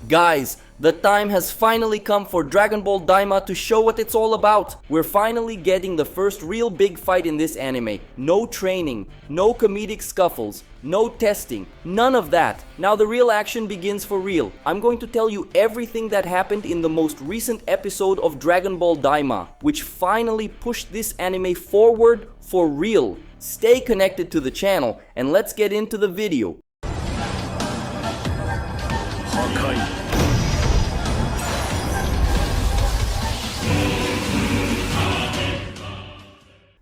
Guys, the time has finally come for Dragon Ball DAIMA to show what it's all about. We're finally getting the first real big fight in this anime. No training, no comedic scuffles, no testing, none of that. Now the real action begins for real. I'm going to tell you everything that happened in the most recent episode of Dragon Ball DAIMA, which finally pushed this anime forward for real. Stay connected to the channel and let's get into the video.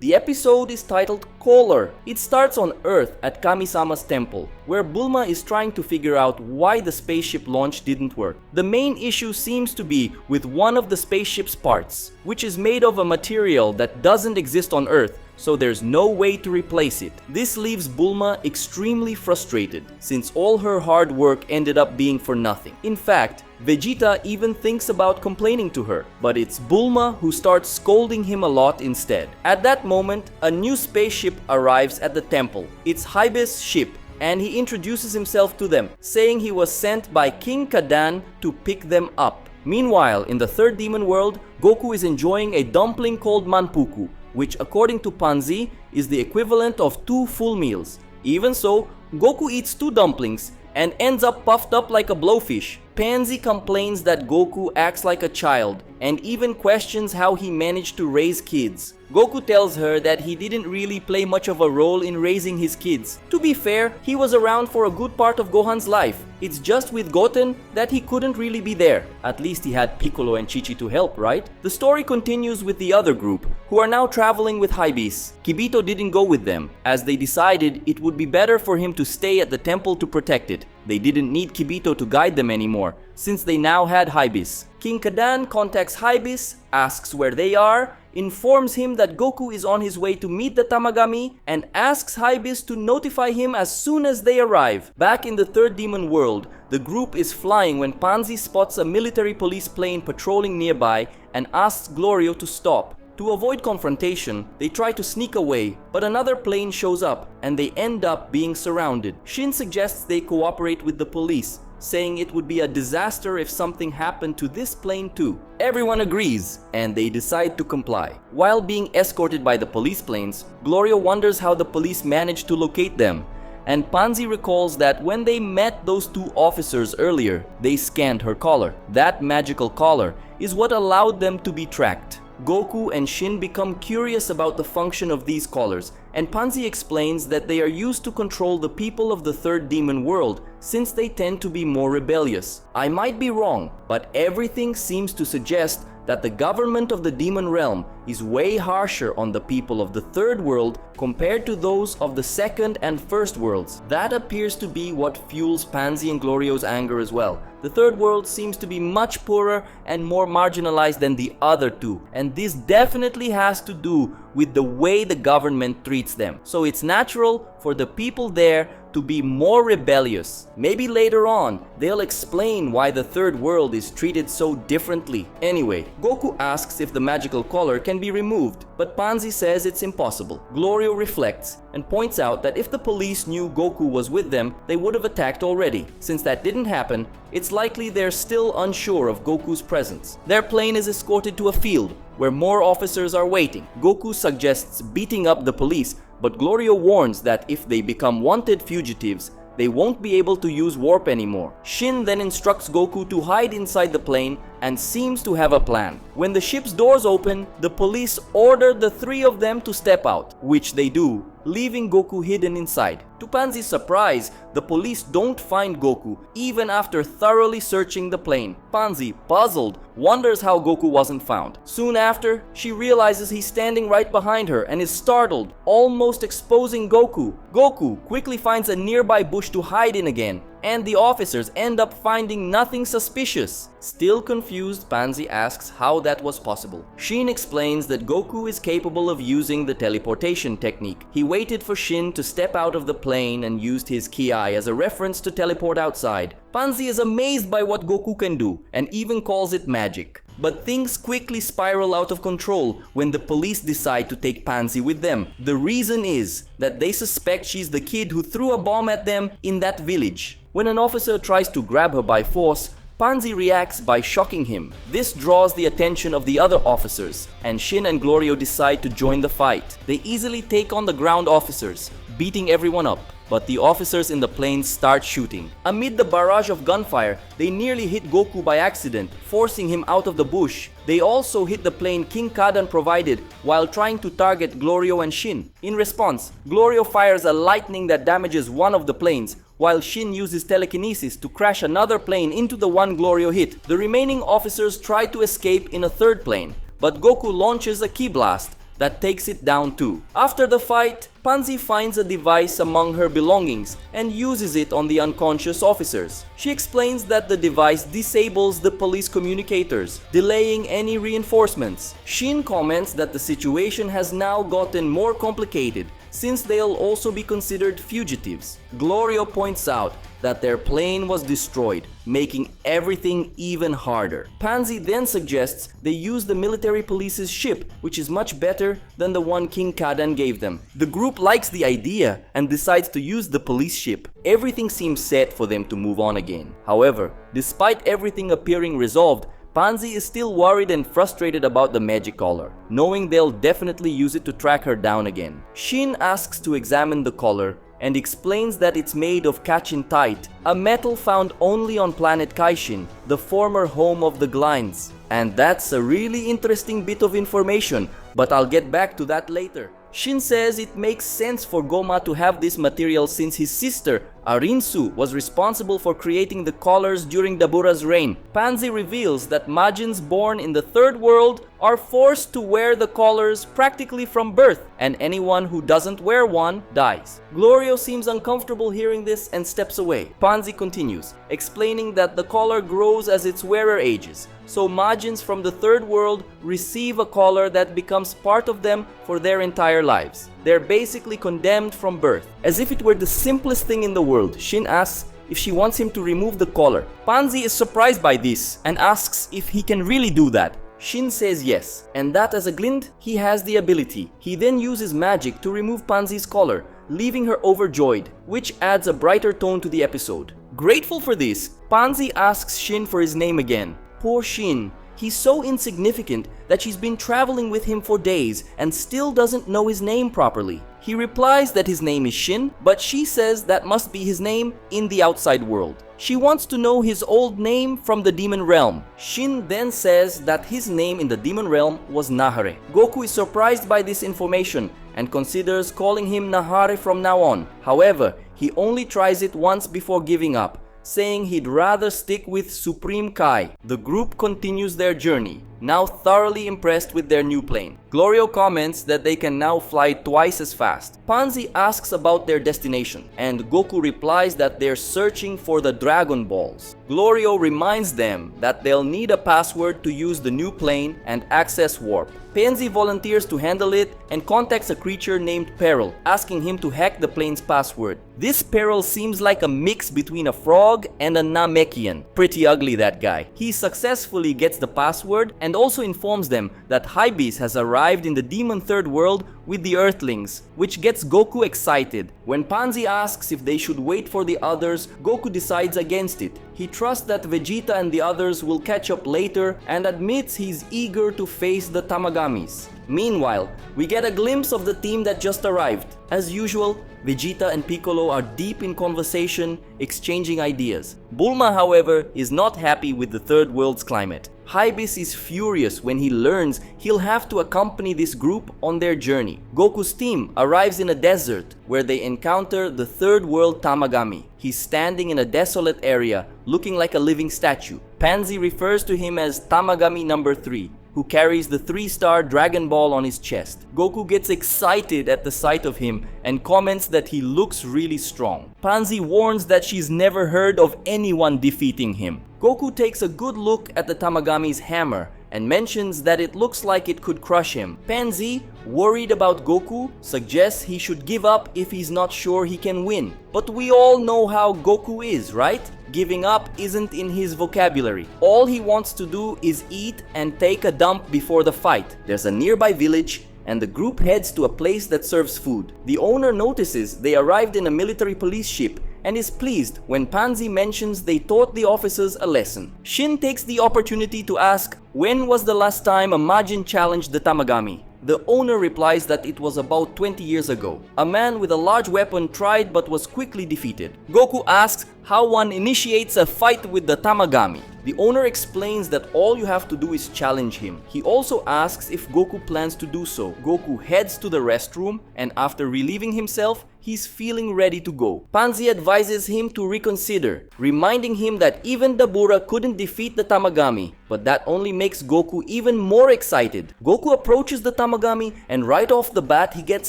The episode is titled Caller. It starts on Earth at Kami-sama's temple, where Bulma is trying to figure out why the spaceship launch didn't work. The main issue seems to be with one of the spaceship's parts, which is made of a material that doesn't exist on Earth, so there's no way to replace it. This leaves Bulma extremely frustrated, since all her hard work ended up being for nothing. In fact, Vegeta even thinks about complaining to her, but it's Bulma who starts scolding him a lot instead. At that moment, a new spaceship arrives at the temple. It's Hybe's ship, and he introduces himself to them, saying he was sent by King Kadan to pick them up. Meanwhile, in the third demon world, Goku is enjoying a dumpling called manpuku, which according to Panzi is the equivalent of 2 full meals. Even so, Goku eats 2 dumplings and ends up puffed up like a blowfish. Pansy complains that Goku acts like a child and even questions how he managed to raise kids. Goku tells her that he didn't really play much of a role in raising his kids. To be fair, he was around for a good part of Gohan's life. It's just with Goten that he couldn't really be there. At least he had Piccolo and Chi-Chi to help, right? The story continues with the other group, who are now traveling with Hybe's. Kibito didn't go with them, as they decided it would be better for him to stay at the temple to protect it. They didn't need Kibito to guide them anymore, since they now had Hybe's. King Kadan contacts Hybe's, asks where they are, informs him that Goku is on his way to meet the Tamagami, and asks Hybe's to notify him as soon as they arrive. Back in the third demon world, the group is flying when Panzi spots a military police plane patrolling nearby and asks Glorio to stop. To avoid confrontation, they try to sneak away, but another plane shows up and they end up being surrounded. Shin suggests they cooperate with the police, saying it would be a disaster if something happened to this plane too. Everyone agrees, and they decide to comply. While being escorted by the police planes, Glorio wonders how the police managed to locate them, and Panzi recalls that when they met those 2 officers earlier, they scanned her collar. That magical collar is what allowed them to be tracked. Goku and Shin become curious about the function of these collars, and Panzi explains that they are used to control the people of the third demon world, since they tend to be more rebellious. I might be wrong, but everything seems to suggest that the government of the demon realm is way harsher on the people of the third world compared to those of the second and first worlds. That appears to be what fuels Panzi and Glorio's anger as well. The third world seems to be much poorer and more marginalized than the other 2, and this definitely has to do with the way the government treats them. So it's natural for the people there to be more rebellious. Maybe later on, they'll explain why the third world is treated so differently. Anyway, Goku asks if the magical collar can be removed, but Panzi says it's impossible. Glorio reflects and points out that if the police knew Goku was with them, they would have attacked already. Since that didn't happen, it's likely they're still unsure of Goku's presence. Their plane is escorted to a field where more officers are waiting. Goku suggests beating up the police, but Glorio warns that if they become wanted fugitives, they won't be able to use warp anymore. Shin then instructs Goku to hide inside the plane and seems to have a plan. When the ship's doors open, the police order the 3 of them to step out, which they do, leaving Goku hidden inside. To Panzi's surprise, the police don't find Goku, even after thoroughly searching the plane. Panzi, puzzled, wonders how Goku wasn't found. Soon after, she realizes he's standing right behind her and is startled, almost exposing Goku. Goku quickly finds a nearby bush to hide in again, and the officers end up finding nothing suspicious. Still confused, Panzi asks how that was possible. Shin explains that Goku is capable of using the teleportation technique. He waited for Shin to step out of the plane and used his Ki as a reference to teleport outside. Panzi is amazed by what Goku can do and even calls it magic. But things quickly spiral out of control when the police decide to take Panzi with them. The reason is that they suspect she's the kid who threw a bomb at them in that village. When an officer tries to grab her by force, Pansy reacts by shocking him. This draws the attention of the other officers, and Shin and Glorio decide to join the fight. They easily take on the ground officers, beating everyone up. But the officers in the planes start shooting. Amid the barrage of gunfire, they nearly hit Goku by accident, forcing him out of the bush. They also hit the plane King Kadan provided while trying to target Glorio and Shin. In response, Glorio fires a lightning that damages one of the planes, while Shin uses telekinesis to crash another plane into the one Glorio hit. The remaining officers try to escape in a third plane, but Goku launches a ki blast that takes it down too. After the fight, Pansy finds a device among her belongings and uses it on the unconscious officers. She explains that the device disables the police communicators, delaying any reinforcements. Shin comments that the situation has now gotten more complicated since they'll also be considered fugitives. Glorio points out that their plane was destroyed, making everything even harder. Pansy then suggests they use the military police's ship, which is much better than the one King Kadan gave them. The group likes the idea and decides to use the police ship. Everything seems set for them to move on again. However, despite everything appearing resolved, Pansy is still worried and frustrated about the magic collar, knowing they'll definitely use it to track her down again. Shin asks to examine the collar and explains that it's made of Kachin-tite, a metal found only on planet Kaishin, the former home of the Glines. And that's a really interesting bit of information, but I'll get back to that later. Shin says it makes sense for Goma to have this material since his sister, Arinsu, was responsible for creating the collars during Dabura's reign. Pansy reveals that Majins born in the third world are forced to wear the collars practically from birth, and anyone who doesn't wear one dies. Glorio seems uncomfortable hearing this and steps away. Pansy continues, explaining that the collar grows as its wearer ages, so Majins from the third world receive a collar that becomes part of them for their entire lives. They're basically condemned from birth. As if it were the simplest thing in the world, Shin asks if she wants him to remove the collar. Pansy is surprised by this and asks if he can really do that. Shin says yes, and that as a glint, he has the ability. He then uses magic to remove Pansy's collar, leaving her overjoyed, which adds a brighter tone to the episode. Grateful for this, Pansy asks Shin for his name again. Poor Shin. He's so insignificant that she's been traveling with him for days and still doesn't know his name properly. He replies that his name is Shin, but she says that must be his name in the outside world. She wants to know his old name from the demon realm. Shin then says that his name in the demon realm was Nahare. Goku is surprised by this information and considers calling him Nahare from now on. However, he only tries it once before giving up, saying he'd rather stick with Supreme Kai. The group continues their journey, now thoroughly impressed with their new plane. Glorio comments that they can now fly twice as fast. Pansy asks about their destination, and Goku replies that they're searching for the Dragon Balls. Glorio reminds them that they'll need a password to use the new plane and access warp. Pansy volunteers to handle it and contacts a creature named Peril, asking him to hack the plane's password. This Peril seems like a mix between a frog and a Namekian. Pretty ugly, that guy. He successfully gets the password and also informs them that Hybeast has arrived in the demon third world with the Earthlings, which gets Goku excited. When Pansy asks if they should wait for the others, Goku decides against it. He trusts that Vegeta and the others will catch up later and admits he's eager to face the Tamagamis. Meanwhile, we get a glimpse of the team that just arrived. As usual, Vegeta and Piccolo are deep in conversation, exchanging ideas. Bulma, however, is not happy with the third world's climate. Hybeast is furious when he learns he'll have to accompany this group on their journey. Goku's team arrives in a desert where they encounter the third world Tamagami. He's standing in a desolate area, looking like a living statue. Pansy refers to him as Tamagami number 3, who carries the 3-star Dragon Ball on his chest. Goku gets excited at the sight of him and comments that he looks really strong. Pansy warns that she's never heard of anyone defeating him. Goku takes a good look at the Tamagami's hammer and mentions that it looks like it could crush him. Pansy, worried about Goku, suggests he should give up if he's not sure he can win. But we all know how Goku is, right? Giving up isn't in his vocabulary. All he wants to do is eat and take a dump before the fight. There's a nearby village, and the group heads to a place that serves food. The owner notices they arrived in a military police ship and is pleased when Pansy mentions they taught the officers a lesson. Shin takes the opportunity to ask, when was the last time a Majin challenged the Tamagami? The owner replies that it was about 20 years ago. A man with a large weapon tried but was quickly defeated. Goku asks how one initiates a fight with the Tamagami. The owner explains that all you have to do is challenge him. He also asks if Goku plans to do so. Goku heads to the restroom, and after relieving himself, he's feeling ready to go. Pansy advises him to reconsider, reminding him that even Dabura couldn't defeat the Tamagami, but that only makes Goku even more excited. Goku approaches the Tamagami, and right off the bat he gets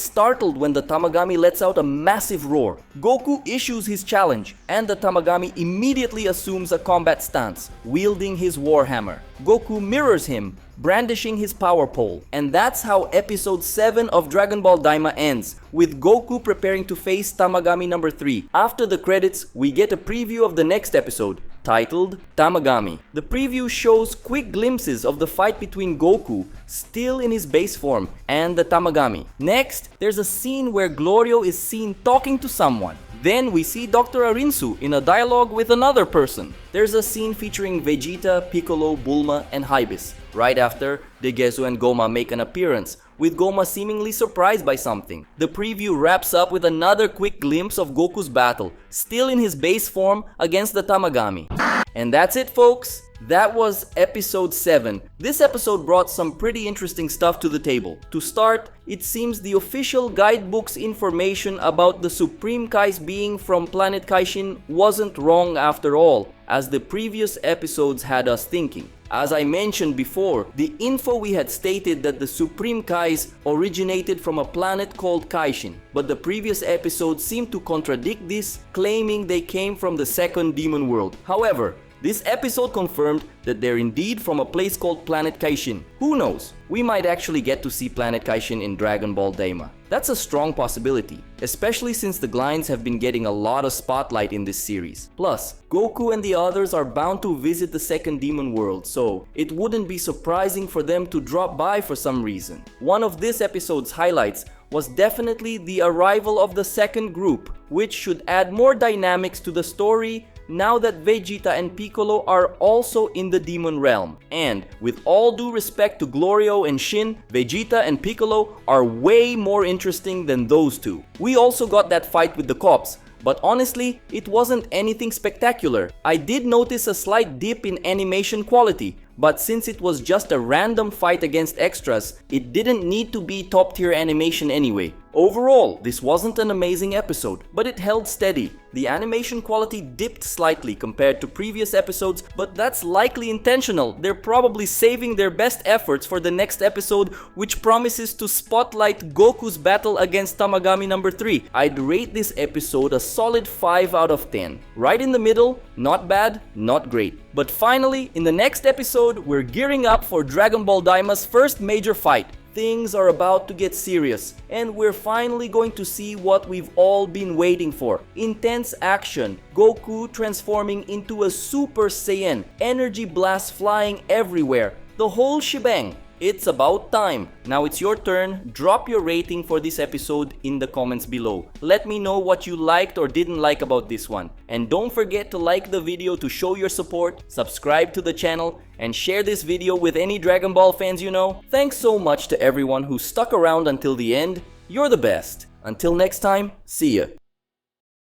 startled when the Tamagami lets out a massive roar. Goku issues his challenge, and the Tamagami immediately assumes a combat stance, wielding his warhammer. Goku mirrors him, brandishing his power pole. And that's how episode 7 of Dragon Ball Daima ends, with Goku preparing to face Tamagami number 3. After the credits, we get a preview of the next episode, titled Tamagami. The preview shows quick glimpses of the fight between Goku, still in his base form, and the Tamagami. Next, there's a scene where Glorio is seen talking to someone. Then we see Dr. Arinsu in a dialogue with another person. There's a scene featuring Vegeta, Piccolo, Bulma, and Hybis. Right after, Degezu and Goma make an appearance, with Goma seemingly surprised by something. The preview wraps up with another quick glimpse of Goku's battle, still in his base form against the Tamagami. And that's it, folks. That was episode 7. This episode brought some pretty interesting stuff to the table. To start, it seems the official guidebook's information about the Supreme Kai's being from planet Kaishin wasn't wrong after all, as the previous episodes had us thinking. As I mentioned before, the info we had stated that the Supreme Kais originated from a planet called Kaishin, but the previous episodes seemed to contradict this, claiming they came from the second demon world. However, this episode confirmed that they're indeed from a place called Planet Kaishin. Who knows? We might actually get to see Planet Kaishin in Dragon Ball Daima. That's a strong possibility, especially since the Glinds have been getting a lot of spotlight in this series. Plus, Goku and the others are bound to visit the second demon world, so it wouldn't be surprising for them to drop by for some reason. One of this episode's highlights was definitely the arrival of the second group, which should add more dynamics to the story now that Vegeta and Piccolo are also in the demon realm. And with all due respect to Glorio and Shin, Vegeta and Piccolo are way more interesting than those two. We also got that fight with the cops, but honestly, it wasn't anything spectacular. I did notice a slight dip in animation quality, but since it was just a random fight against extras, it didn't need to be top tier animation anyway. Overall, this wasn't an amazing episode, but it held steady. The animation quality dipped slightly compared to previous episodes, but that's likely intentional. They're probably saving their best efforts for the next episode, which promises to spotlight Goku's battle against Tamagami number 3. I'd rate this episode a solid 5 out of 10. Right in the middle, not bad, not great. But finally, in the next episode, we're gearing up for Dragon Ball Daima's first major fight. Things are about to get serious, and we're finally going to see what we've all been waiting for. Intense action, Goku transforming into a Super Saiyan, energy blasts flying everywhere, the whole shebang. It's about time. Now it's your turn. Drop your rating for this episode in the comments below. Let me know what you liked or didn't like about this one. And don't forget to like the video to show your support, subscribe to the channel, and share this video with any Dragon Ball fans you know. Thanks so much to everyone who stuck around until the end. You're the best. Until next time, see ya.